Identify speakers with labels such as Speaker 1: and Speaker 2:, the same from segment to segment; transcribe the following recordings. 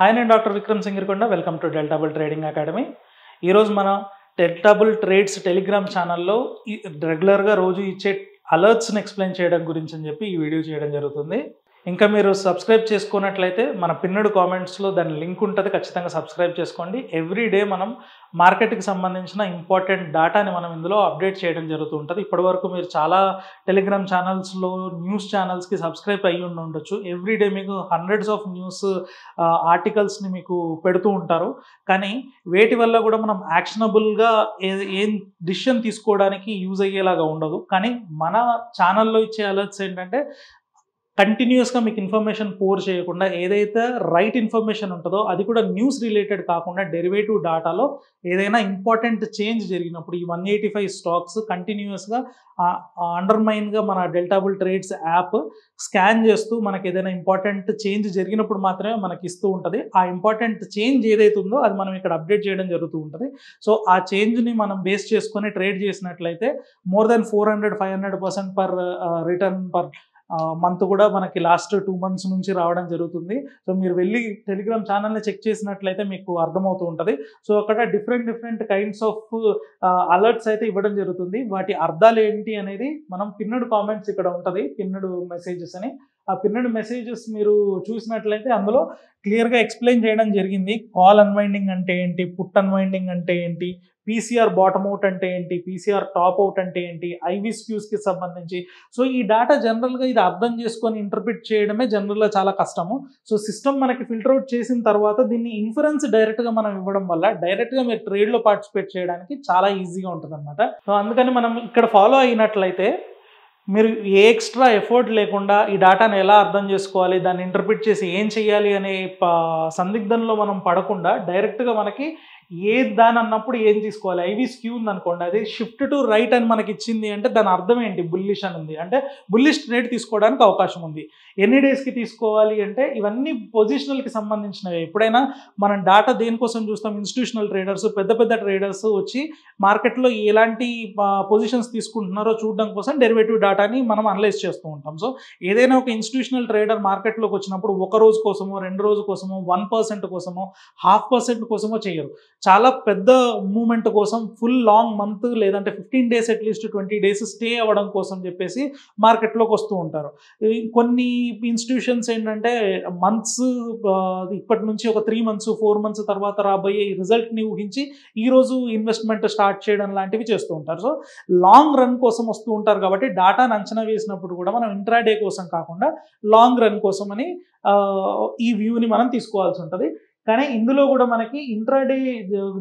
Speaker 1: Hi, నేను doctor Vikram Singirikonda. Welcome to Deltabull trading academy. ఈరోజు మనం డెల్టాబుల్ ట్రేడ్స్ టెలిగ్రామ్ ఛానల్లో రెగ్యులర్గా రోజు ఇచ్చే అలర్ట్స్ని ఎక్స్ప్లెయిన్ చేయడం గురించి అని చెప్పి ఈ వీడియో చేయడం జరుగుతుంది. ఇంకా మీరు సబ్స్క్రైబ్ చేసుకున్నట్లయితే మన పిన్నెడ్ కామెంట్స్లో దాని లింక్ ఉంటుంది, ఖచ్చితంగా సబ్స్క్రైబ్ చేసుకోండి. ఎవ్రీ డే మనం మార్కెట్కి సంబంధించిన ఇంపార్టెంట్ డేటాని మనం ఇందులో అప్డేట్ చేయడం జరుగుతూ ఉంటుంది. ఇప్పటివరకు మీరు చాలా టెలిగ్రామ్ ఛానల్స్లో న్యూస్ ఛానల్స్కి సబ్స్క్రైబ్ అయ్యి ఉండొచ్చు. ఎవ్రీ డే మీకు హండ్రెడ్స్ ఆఫ్ న్యూస్ ఆర్టికల్స్ని మీకు పెడుతూ ఉంటారు. కానీ వేటి వల్ల కూడా మనం యాక్షనబుల్గా ఏం డిసిషన్ తీసుకోవడానికి యూజ్ అయ్యేలాగా ఉండదు. కానీ మన ఛానల్లో ఇచ్చే అలర్ట్స్ ఏంటంటే కంటిన్యూస్గా మీకు ఇన్ఫర్మేషన్ పోర్ చేయకుండా ఏదైతే రైట్ ఇన్ఫర్మేషన్ ఉంటుందో అది కూడా న్యూస్ రిలేటెడ్ కాకుండా డెరివేటివ్ డాటాలో ఏదైనా ఇంపార్టెంట్ చేంజ్ జరిగినప్పుడు ఈ 185 స్టాక్స్ కంటిన్యూస్గా అండర్మైన్గా మన డెల్టాబుల్ ట్రేడ్స్ యాప్ స్కాన్ చేస్తూ మనకి ఏదైనా ఇంపార్టెంట్ చేంజ్ జరిగినప్పుడు మాత్రమే మనకి ఇస్తూ ఉంటుంది. ఆ ఇంపార్టెంట్ చేంజ్ ఏదైతే ఉందో అది మనం ఇక్కడ అప్డేట్ చేయడం జరుగుతూ ఉంటుంది. సో ఆ చేంజ్ని మనం బేస్ చేసుకొని ట్రేడ్ చేసినట్లయితే more than 400-500% per return per month కూడా మనకి లాస్ట్ 2 months నుంచి రావడం జరుగుతుంది. సో మీరు వెళ్ళి టెలిగ్రామ్ ఛానల్ని చెక్ చేసినట్లయితే మీకు అర్థమవుతూ ఉంటుంది. సో అక్కడ డిఫరెంట్ కైండ్స్ ఆఫ్ అలర్ట్స్ అయితే ఇవ్వడం జరుగుతుంది. వాటి అర్థాలు ఏంటి అనేది మనం పిన్నెడ్ కామెంట్స్ ఇక్కడ ఉంటుంది, పిన్నెడ్ మెసేజెస్ అని. ఆ పిన్నెడ్ మెసేజెస్ మీరు చూసినట్లయితే అందులో క్లియర్గా ఎక్స్ప్లెయిన్ చేయడం జరిగింది. కాల్ అన్వైండింగ్ అంటే ఏంటి, పుట్ అన్వైండింగ్ అంటే ఏంటి, పీసీఆర్ బాటమ్ అవుట్ అంటే ఏంటి, పీసీఆర్ టాప్ అవుట్ అంటే ఏంటి, ఐవి స్క్యూస్కి సంబంధించి. సో ఈ డేటా జనరల్గా ఇది అర్థం చేసుకొని ఇంటర్ప్రిట్ చేయడమే జనరల్గా చాలా కష్టము. సో సిస్టమ్ మనకి ఫిల్టర్ అవుట్ చేసిన తర్వాత దీన్ని ఇన్ఫరెన్స్ డైరెక్ట్గా మనం ఇవ్వడం వల్ల డైరెక్ట్గా మీరు ట్రేడ్లో పార్టిసిపేట్ చేయడానికి చాలా ఈజీగా ఉంటుంది అనమాట. సో అందుకని మనం ఇక్కడ ఫాలో అయినట్లయితే మీరు ఏ ఎక్స్ట్రా ఎఫర్ట్ లేకుండా ఈ డేటాను ఎలా అర్థం చేసుకోవాలి, దాన్ని ఇంటర్ప్రిట్ చేసి ఏం చేయాలి అనే సందిగ్ధంలో మనం పడకుండా డైరెక్ట్గా మనకి ఏ దాని అన్నప్పుడు ఏం తీసుకోవాలి. ఐవి స్క్యూ ఉంది అనుకోండి, అది షిఫ్ట్ టు రైట్ అని మనకి ఇచ్చింది అంటే దాని అర్థం ఏంటి, బుల్లిష్ అని ఉంది అంటే బుల్లిష్ ట్రేడ్ తీసుకోవడానికి అవకాశం ఉంది. ఎన్ని డేస్కి తీసుకోవాలి అంటే ఇవన్నీ పొజిషనల్కి సంబంధించినవి. ఎప్పుడైనా మనం డేటా దేనికోసం చూస్తాం, ఇన్స్టిట్యూషనల్ ట్రేడర్స్, పెద్ద ట్రేడర్స్ వచ్చి మార్కెట్లో ఎలాంటి పొజిషన్స్ తీసుకుంటున్నారో చూడడం కోసం డెరివేటివ్ డేటాని మనం అనలైజ్ చేస్తూ ఉంటాం. సో ఏదైనా ఒక ఇన్స్టిట్యూషనల్ ట్రేడర్ మార్కెట్లోకి వచ్చినప్పుడు ఒక రోజు కోసమో 2 రోజు కోసమో 1% కోసమో 0.5% కోసమో చేయరు. చాలా పెద్ద మూమెంట్ కోసం ఫుల్ లాంగ్ మంత్ లేదంటే 15 days అట్లీస్ట్ 20 days స్టే అవ్వడం కోసం చెప్పేసి మార్కెట్లోకి వస్తూ ఉంటారు. కొన్ని ఇన్స్టిట్యూషన్స్ ఏంటంటే మంత్స్ ఇప్పటి నుంచి ఒక 3 months 4 months తర్వాత రాబోయే రిజల్ట్ని ఊహించి ఈరోజు ఇన్వెస్ట్మెంట్ స్టార్ట్ చేయడం లాంటివి చేస్తూ ఉంటారు. సో లాంగ్ రన్ కోసం వస్తూ ఉంటారు కాబట్టి డేటాను అంచనా వేసినప్పుడు కూడా మనం ఇంట్రాడే కోసం కాకుండా లాంగ్ రన్ కోసం అని ఈ వ్యూని మనం తీసుకోవాల్సి ఉంటుంది. కానీ ఇందులో కూడా మనకి ఇంట్రాడే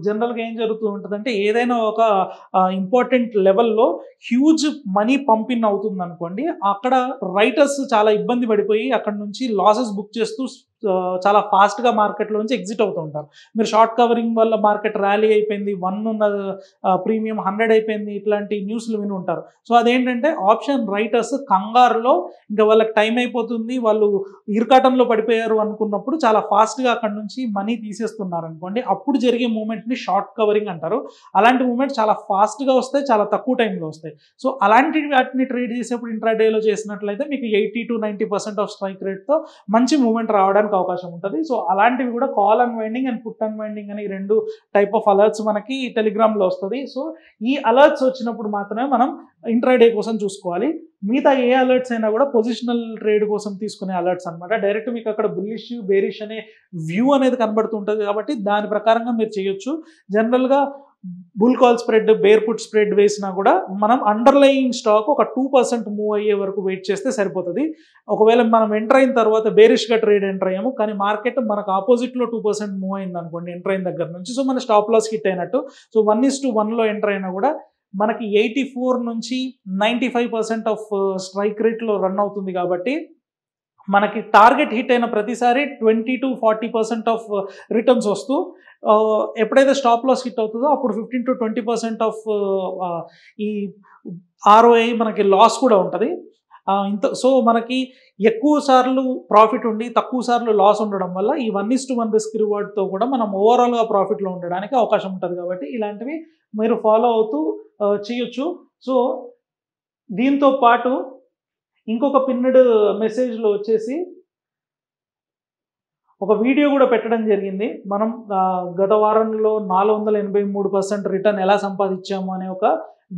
Speaker 1: జనరల్గా ఏం జరుగుతూ ఉంటుందంటే ఏదైనా ఒక ఇంపార్టెంట్ లెవెల్లో హ్యూజ్ మనీ పంప్ ఇన్ అవుతుంది అనుకోండి, అక్కడ రైటర్స్ చాలా ఇబ్బంది పడిపోయి అక్కడ నుంచి లాసెస్ బుక్ చేస్తూ చాలా ఫాస్ట్గా మార్కెట్లోంచి ఎగ్జిట్ అవుతూ ఉంటారు. మీరు షార్ట్ కవరింగ్ వల్ల మార్కెట్ ర్యాలీ అయిపోయింది, 1 ఉన్న ప్రీమియం 100 అయిపోయింది, ఇట్లాంటి న్యూస్లు విని ఉంటారు. సో అదేంటంటే ఆప్షన్ రైటర్స్ కంగారులో ఇంకా వాళ్ళకి టైం అయిపోతుంది, వాళ్ళు ఇరకాటంలో పడిపోయారు అనుకున్నప్పుడు చాలా ఫాస్ట్గా అక్కడ నుంచి మనీ తీసేస్తున్నారు అనుకోండి, అప్పుడు జరిగే మూమెంట్ని షార్ట్ కవరింగ్ అంటారు. అలాంటి మూమెంట్ చాలా ఫాస్ట్గా వస్తాయి, చాలా తక్కువ టైంలో వస్తాయి. సో అలాంటి వాటిని ట్రేడ్ చేసేప్పుడు ఇంట్రాడేలో చేసినట్లయితే మీకు 80-90% ఆఫ్ స్ట్రైక్ రేట్తో మంచి మూమెంట్ రావడానికి అవకాశం ఉంటుంది. సో అలాంటివి కూడా call unwinding and put unwinding అని 2 టైప్ ఆఫ్ అలర్ట్స్ మనకి టెలిగ్రామ్లో వస్తుంది. సో ఈ అలర్ట్స్ వచ్చినప్పుడు మాత్రమే మనం ఇంట్రాడే కోసం చూసుకోవాలి. మిగతా ఏ అలర్ట్స్ అయినా కూడా పొజిషనల్ ట్రేడ్ కోసం తీసుకునే అలర్ట్స్ అనమాట. డైరెక్ట్ మీకు అక్కడ బుల్లిష్ బేరిష్ అనే వ్యూ అనేది కనబడుతుంటుంది కాబట్టి దాని ప్రకారంగా మీరు చేయొచ్చు. జనరల్గా bull call spread, bear put spread వేసినా కూడా మనం అండర్లయింగ్ స్టాక్ ఒక 2% మూవ్ అయ్యే వరకు వెయిట్ చేస్తే సరిపోతుంది. ఒకవేళ మనం ఎంటర్ అయిన తర్వాత బేరిష్గా ట్రేడ్ ఎంటర్ అయ్యాము కానీ మార్కెట్ మనకు ఆపోజిట్లో 2% మూవ్ అయింది అనుకోండి ఎంటర్ అయిన దగ్గర నుంచి, సో మన స్టాప్ లాస్ హిట్ అయినట్టు. సో 1:1లో ఎంటర్ అయినా కూడా మనకి 84 నుంచి 95% ఆఫ్ స్ట్రైక్ రేట్లో రన్ అవుతుంది కాబట్టి మనకి టార్గెట్ హిట్ అయిన ప్రతిసారి 20-40% ఆఫ్ రిటర్న్స్ వస్తూ ఎప్పుడైతే స్టాప్ లాస్ హిట్ అవుతుందో అప్పుడు 15-20% ఆఫ్ ఈ ఆర్ఓఐ మనకి లాస్ కూడా ఉంటుంది. సో మనకి ఎక్కువ సార్లు ప్రాఫిట్ ఉండి తక్కువ సార్లు లాస్ ఉండడం వల్ల ఈ 1:1 రిస్క్ రివార్డ్తో కూడా మనం ఓవరాల్గా ప్రాఫిట్లో ఉండడానికి అవకాశం ఉంటుంది. కాబట్టి ఇలాంటివి మీరు ఫాలో అవుతూ చేయొచ్చు. సో దీంతో పాటు ఇంకొక పిన్నెడ్ మెసేజ్లో వచ్చేసి ఒక వీడియో కూడా పెట్టడం జరిగింది. మనం గత వారంలో 483% రిటర్న్ ఎలా సంపాదించాము అనే ఒక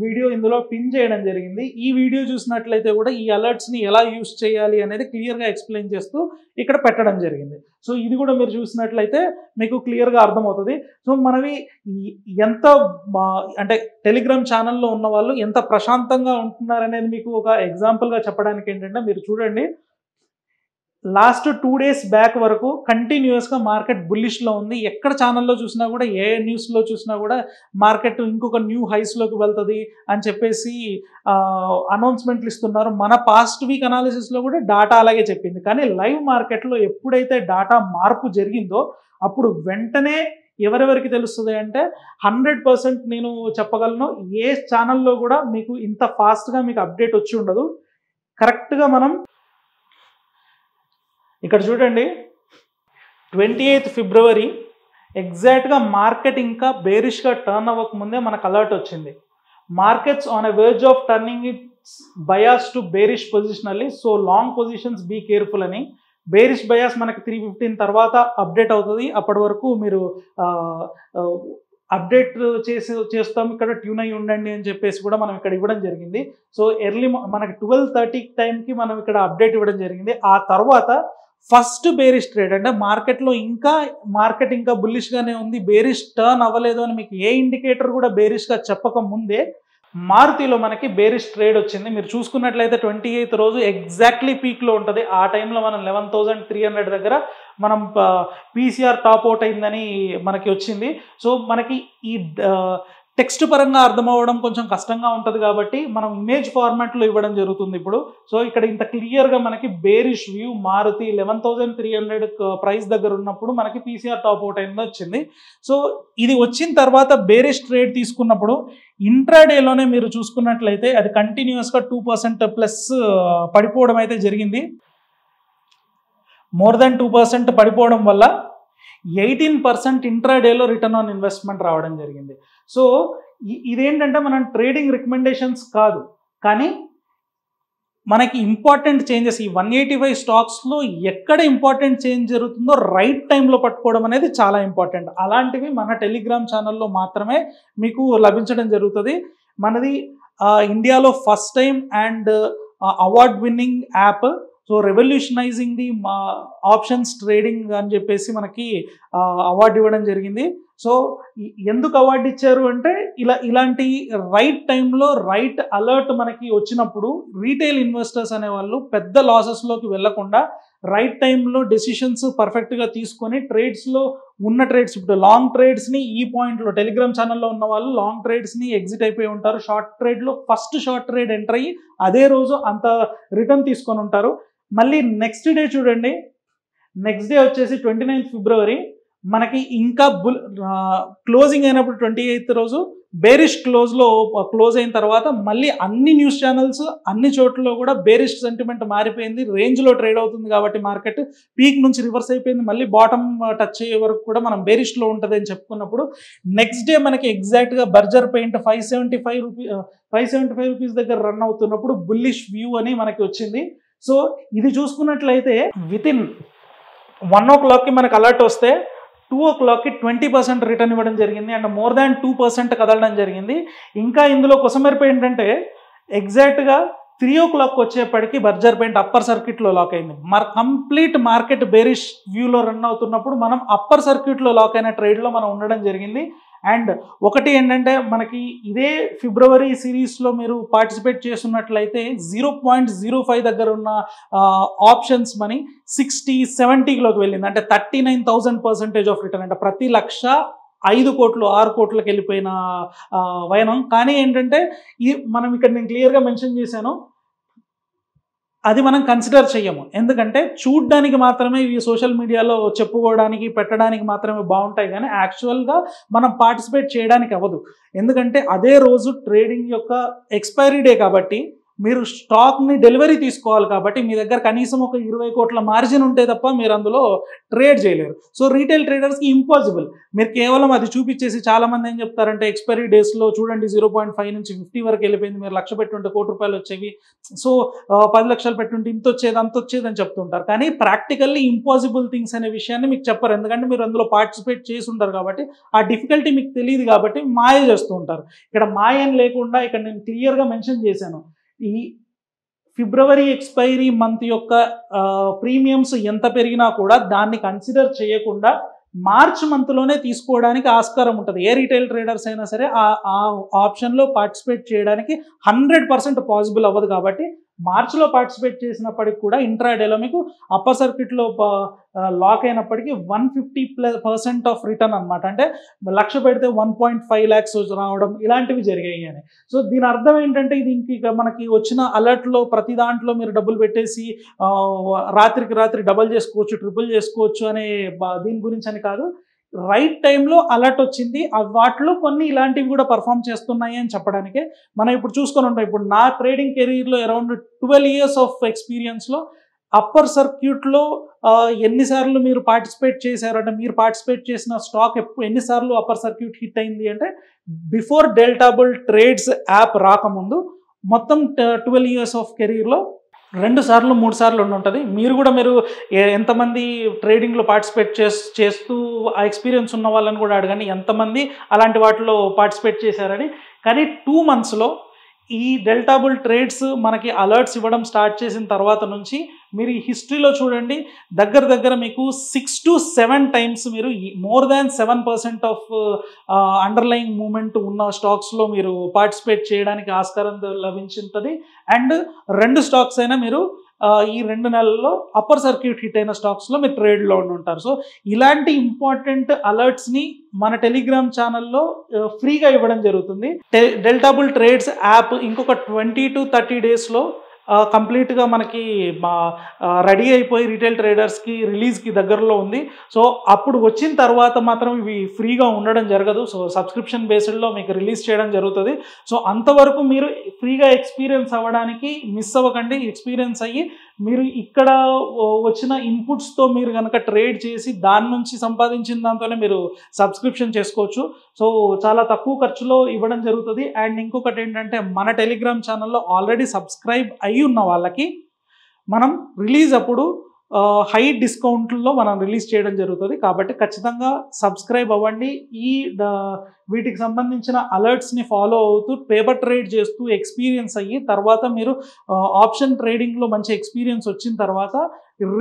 Speaker 1: వీడియో ఇందులో పిన్ చేయడం జరిగింది. ఈ వీడియో చూసినట్లయితే కూడా ఈ అలర్ట్స్ని ఎలా యూస్ చేయాలి అనేది క్లియర్గా ఎక్స్ప్లెయిన్ చేస్తూ ఇక్కడ పెట్టడం జరిగింది. సో ఇది కూడా మీరు చూసినట్లయితే మీకు క్లియర్గా అర్థమవుతుంది. సో మనవి ఎంత అంటే టెలిగ్రామ్ ఛానల్లో ఉన్న వాళ్ళు ఎంత ప్రశాంతంగా ఉంటున్నారనేది మీకు ఒక ఎగ్జాంపుల్గా చెప్పడానికి ఏంటంటే, మీరు చూడండి, లాస్ట్ 2 days బ్యాక్ వరకు కంటిన్యూస్గా మార్కెట్ బుల్లిష్లో ఉంది. ఎక్కడ ఛానల్లో చూసినా కూడా, ఏ న్యూస్లో చూసినా కూడా మార్కెట్ ఇంకొక న్యూ హైస్లోకి వెళ్తుంది అని చెప్పేసి అనౌన్స్మెంట్లు ఇస్తున్నారు. మన పాస్ట్ వీక్ అనాలిసిస్లో కూడా డాటా అలాగే చెప్పింది. కానీ లైవ్ మార్కెట్లో ఎప్పుడైతే డాటా మార్పు జరిగిందో అప్పుడు వెంటనే ఎవరెవరికి తెలుస్తుంది అంటే 100% నేను చెప్పగలను, ఏ ఛానల్లో కూడా మీకు ఇంత ఫాస్ట్గా మీకు అప్డేట్ వచ్చి ఉండదు. కరెక్ట్గా మనం ఇక్కడ చూడండి, 28th February ఎగ్జాక్ట్గా మార్కెట్ ఇంకా బేరిష్గా టర్న్ అవ్వకముందే మనకు అలర్ట్ వచ్చింది. Markets on a verge of turning its bias to bearish positionally, so long positions be careful అని. బేరిష్ బయాస్ మనకి 3:15 తర్వాత అప్డేట్ అవుతుంది. అప్పటి వరకు మీరు అప్డేట్ చేస్తాం, ఇక్కడ ట్యూన్ అయ్యి ఉండండి అని చెప్పేసి కూడా మనం ఇక్కడ ఇవ్వడం జరిగింది. సో ఎర్లీ మనకి 12:30 టైంకి మనం ఇక్కడ అప్డేట్ ఇవ్వడం జరిగింది. ఆ తర్వాత ఫస్ట్ బేరిష్ ట్రేడ్, అంటే మార్కెట్ ఇంకా బుల్లిష్గానే ఉంది, బేరిష్ టర్న్ అవ్వలేదు అని మీకు ఏ ఇండికేటర్ కూడా బేరిష్గా చెప్పక ముందే మారుతిలో మనకి బేరిష్ ట్రేడ్ వచ్చింది. మీరు చూసుకున్నట్లయితే 28th రోజు ఎగ్జాక్ట్లీ పీక్లో ఉంటుంది. ఆ టైంలో మనం 11,300 దగ్గర మనం పీసీఆర్ టాప్ అవుట్ అయిందని మనకి వచ్చింది. సో మనకి ఈ టెక్స్ట్ పరంగా అర్థం అవ్వడం కొంచెం కష్టంగా ఉంటుంది కాబట్టి మనం ఇమేజ్ ఫార్మాట్లో ఇవ్వడం జరుగుతుంది ఇప్పుడు. సో ఇక్కడ ఇంత క్లియర్గా మనకి బేరిష్ వ్యూ మారుతి 11,300 ప్రైస్ దగ్గర ఉన్నప్పుడు మనకి పీసీఆర్ టాప్ అవుట్ అయింది వచ్చింది. సో ఇది వచ్చిన తర్వాత బేరిష్ ట్రేడ్ తీసుకున్నప్పుడు ఇంట్రాడేలోనే మీరు చూసుకున్నట్లయితే అది కంటిన్యూస్గా 2% ప్లస్ పడిపోవడం అయితే జరిగింది. మోర్ దెన్ 2% పడిపోవడం వల్ల 18% ఇంట్రాడేలో రిటర్న్ ఆన్ ఇన్వెస్ట్మెంట్ రావడం జరిగింది. సో ఇదేంటంటే మనం ట్రేడింగ్ రికమెండేషన్స్ కాదు, కానీ మనకి ఇంపార్టెంట్ చేంజెస్ ఈ 185 స్టాక్స్లో ఎక్కడ ఇంపార్టెంట్ చేంజ్ జరుగుతుందో రైట్ టైంలో పట్టుకోవడం అనేది చాలా ఇంపార్టెంట్. అలాంటివి మన టెలిగ్రామ్ ఛానల్లో మాత్రమే మీకు లభించడం జరుగుతుంది. మనది ఇండియాలో first time and award winning app. So revolutionising the options trading అని చెప్పేసి మనకి అవార్డు ఇవ్వడం జరిగింది. సో ఎందుకు అవార్డు ఇచ్చారు అంటే ఇలాంటి రైట్ టైంలో రైట్ అలర్ట్ మనకి వచ్చినప్పుడు రీటైల్ ఇన్వెస్టర్స్ అనేవాళ్ళు పెద్ద లాసెస్లోకి వెళ్లకుండా రైట్ టైంలో డెసిషన్స్ పర్ఫెక్ట్గా తీసుకొని ట్రేడ్స్లో ఉన్న ట్రేడ్స్, ఇప్పుడు లాంగ్ ట్రేడ్స్ని ఈ పాయింట్లో టెలిగ్రామ్ ఛానల్లో ఉన్న వాళ్ళు లాంగ్ ట్రేడ్స్ని ఎగ్జిట్ అయిపోయి ఉంటారు. షార్ట్ ట్రేడ్లో ఫస్ట్ షార్ట్ ట్రేడ్ ఎంటర్ అయ్యి అదే రోజు అంత రిటర్న్ తీసుకొని ఉంటారు. మళ్ళీ నెక్స్ట్ డే చూడండి, నెక్స్ట్ డే వచ్చేసి 29th February మనకి ఇంకా క్లోజింగ్ అయినప్పుడు 28th రోజు బేరిష్ క్లోజ్ అయిన తర్వాత మళ్ళీ అన్ని న్యూస్ ఛానల్స్ అన్ని చోట్ల కూడా బేరిష్ సెంటిమెంట్ మారిపోయింది. రేంజ్లో ట్రేడ్ అవుతుంది కాబట్టి మార్కెట్ పీక్ నుంచి రివర్స్ అయిపోయింది. మళ్ళీ బాటమ్ టచ్ అయ్యే వరకు కూడా మనం బేరిష్లో ఉంటుంది అని చెప్పుకున్నప్పుడు నెక్స్ట్ డే మనకి ఎగ్జాక్ట్గా బర్జర్ పెయింట్ 575 రూపీస్ దగ్గర రన్ అవుతున్నప్పుడు బుల్లిష్ వ్యూ అని మనకి వచ్చింది. సో ఇది చూసుకున్నట్లయితే వితిన్ 1 o'clockకి మనకు అలర్ట్ వస్తే 2 o'clockకి 20% రిటర్న్ ఇవ్వడం జరిగింది అండ్ మోర్ దాన్ 2% కదలడం జరిగింది. ఇంకా ఇందులో కొసమెరుపు ఏంటంటే ఎగ్జాక్ట్గా 3 o'clock వచ్చేప్పటికి బర్జర్ పెయింట్ అప్పర్ సర్క్యూట్లో లాక్ అయింది. కంప్లీట్ మార్కెట్ బేరిష్ వ్యూలో రన్ అవుతున్నప్పుడు మనం అప్పర్ సర్క్యూట్లో లాక్ అయిన ట్రేడ్లో మనం ఉండడం జరిగింది. అండ్ ఒకటి ఏంటంటే మనకి ఇదే ఫిబ్రవరి సిరీస్లో మీరు పార్టిసిపేట్ చేస్తున్నట్లయితే 0.05 దగ్గర ఉన్న ఆప్షన్స్ మనీ 60-70లోకి వెళ్ళింది. అంటే 39,000% ఆఫ్ రిటర్న్, అంటే ప్రతి లక్ష 5 కోట్లు 6 కోట్లకి వెళ్ళిపోయిన వైనం. కానీ ఏంటంటే మనం ఇక్కడ నేను క్లియర్గా మెన్షన్ చేశాను, అది మనం కన్సిడర్ చెయ్యము. ఎందుకంటే చూడ్డానికి మాత్రమే ఇవి సోషల్ మీడియాలో చెప్పుకోవడానికి పెట్టడానికి మాత్రమే బాగుంటాయి, కానీ యాక్చువల్గా మనం పార్టిసిపేట్ చేయడానికి అవ్వదు. ఎందుకంటే అదే రోజు ట్రేడింగ్ యొక్క ఎక్స్పైరీ డే కాబట్టి మీరు స్టాక్ని డెలివరీ తీసుకోవాలి కాబట్టి మీ దగ్గర కనీసం ఒక 20 కోట్ల మార్జిన్ ఉంటే తప్ప మీరు అందులో ట్రేడ్ చేయలేరు. సో రీటైల్ ట్రేడర్స్కి ఇంపాసిబుల్. మీరు కేవలం అది చూపించేసి చాలామంది ఏం చెప్తారంటే ఎక్స్పైరీ డేస్లో చూడండి 0.5 నుంచి 50 వరకు వెళ్ళిపోయింది, మీరు లక్ష పెట్టుంటే ₹1,00,00,000 వచ్చేవి, సో 10 లక్షలు పెట్టుంటే ఇంత వచ్చేది అంత వచ్చేది అని చెప్తుంటారు. కానీ ప్రాక్టికల్లీ ఇంపాసిబుల్ థింగ్స్ అనే విషయాన్ని మీకు చెప్పరు, ఎందుకంటే మీరు అందులో పార్టిసిపేట్ చేసి ఉంటారు కాబట్టి ఆ డిఫికల్టీ మీకు తెలియదు కాబట్టి మాయ చేస్తూ ఉంటారు. ఇక్కడ మాయ ఏం లేకుండా ఇక్కడ నేను క్లియర్గా మెన్షన్ చేశాను, ఈ ఫిబ్రవరి ఎక్స్పైరీ మంత్ యొక్క ప్రీమియమ్స్ ఎంత పెరిగినా కూడా దాన్ని కన్సిడర్ చేయకుండా మార్చ్ మంత్లోనే తీసుకోవడానికి ఆస్కారం ఉంటుంది. ఏ రీటైల్ ట్రేడర్స్ అయినా సరే ఆ ఆప్షన్లో పార్టిసిపేట్ చేయడానికి 100% పాసిబుల్ అవ్వదు. కాబట్టి మార్చ్లో పార్టిసిపేట్ చేసినప్పటికి కూడా ఇంట్రాడేలో మీకు అప్పర్ సర్క్యూట్లో లాక్ అయినప్పటికీ 150% ఆఫ్ రిటర్న్ అనమాట. అంటే లక్ష పెడితే 1.5 lakhs రావడం ఇలాంటివి జరిగాయి అని. సో దీని అర్థం ఏంటంటే ఇది ఇంక మనకి వచ్చిన అలర్ట్లో ప్రతి దాంట్లో మీరు డబ్బులు పెట్టేసి రాత్రికి రాత్రి డబల్ చేసుకోవచ్చు, ట్రిపుల్ చేసుకోవచ్చు అనే దీని గురించి అని కాదు. రైట్ టైంలో అలర్ట్ వచ్చింది, వాటిలో కొన్ని ఇలాంటివి కూడా పర్ఫామ్ చేస్తున్నాయి అని చెప్పడానికే మనం ఇప్పుడు చూసుకొని ఉంటాం. ఇప్పుడు నా ట్రేడింగ్ కెరీర్లో అరౌండ్ 12 years ఆఫ్ ఎక్స్పీరియన్స్లో అప్పర్ సర్క్యూట్లో ఎన్నిసార్లు మీరు పార్టిసిపేట్ చేశారంటే మీరు పార్టిసిపేట్ చేసిన స్టాక్ ఎన్నిసార్లు అప్పర్ సర్క్యూట్ హిట్ అయింది అంటే before delta bull trades app రాకముందు మొత్తం 12 years ఆఫ్ కెరీర్లో 2 సార్లు 3 సార్లు ఉంటుంది. మీరు ఎంతమంది ట్రేడింగ్లో పార్టిసిపేట్ చేస్తూ ఆ ఎక్స్పీరియన్స్ ఉన్న వాళ్ళని కూడా అడగండి ఎంతమంది అలాంటి వాటిలో పార్టిసిపేట్ చేశారని. కానీ 2 monthsలో ఈ డెల్టా బుల్ ట్రేడ్స్ మనకి అలర్ట్స్ ఇవ్వడం స్టార్ట్ చేసిన తర్వాత నుంచి మీరు ఈ హిస్టరీలో చూడండి, దగ్గర మీకు 6 to 7 times మీరు more than 7% of underlying moment ఉన్న స్టాక్స్లో మీరు పార్టిసిపేట్ చేయడానికి ఆస్కారం లభించుతుంది. అండ్ 2 స్టాక్స్ అయినా మీరు ఈ 2 నెలల్లో అప్పర్ సర్క్యూట్ హిట్ అయిన స్టాక్స్లో మీరు ట్రేడ్లో ఉంటారు. సో ఇలాంటి ఇంపార్టెంట్ అలర్ట్స్ని మన టెలిగ్రామ్ ఛానల్లో ఫ్రీగా ఇవ్వడం జరుగుతుంది. డెల్టా బుల్ ట్రేడ్స్ యాప్ ఇంకొక 20 to 30 daysలో కంప్లీట్గా మనకి రెడీ అయిపోయి రీటైల్ ట్రేడర్స్కి రిలీజ్కి దగ్గరలో ఉంది. సో అప్పుడు వచ్చిన తర్వాత మాత్రం ఇవి ఫ్రీగా ఉండడం జరగదు. సో సబ్స్క్రిప్షన్ బేస్డ్లో మీకు రిలీజ్ చేయడం జరుగుతుంది. సో అంతవరకు మీరు ఫ్రీగా ఎక్స్పీరియన్స్ అవ్వడానికి మిస్ అవ్వకండి. ఎక్స్పీరియన్స్ అయ్యి మీరు ఇక్కడ వచ్చిన ఇన్పుట్స్తో మీరు కనుక ట్రేడ్ చేసి దాని నుంచి సంపాదించిన దాంతోనే మీరు సబ్స్క్రిప్షన్ చేసుకోవచ్చు. సో చాలా తక్కువ ఖర్చులో ఇవ్వడం జరుగుతుంది. అండ్ ఇంకొకటి ఏంటంటే మన టెలిగ్రామ్ ఛానల్లో ఆల్రెడీ సబ్స్క్రైబ్ అయ్యి ఉన్న వాళ్ళకి మనం రిలీజ్ అప్పుడు హై డిస్కౌంట్లో మనం రిలీజ్ చేయడం జరుగుతుంది. కాబట్టి ఖచ్చితంగా సబ్స్క్రైబ్ అవ్వండి. వీటికి సంబంధించిన అలర్ట్స్ని ఫాలో అవుతూ పేపర్ ట్రేడ్ చేస్తూ ఎక్స్పీరియన్స్ అయ్యి తర్వాత మీరు ఆప్షన్ ట్రేడింగ్లో మంచి ఎక్స్పీరియన్స్ వచ్చిన తర్వాత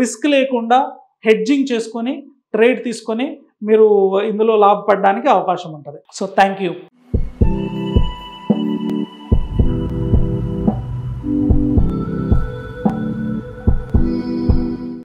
Speaker 1: రిస్క్ లేకుండా హెడ్జింగ్ చేసుకొని ట్రేడ్ తీసుకొని మీరు ఇందులో లాభపడడానికి అవకాశం ఉంటుంది. So thank you.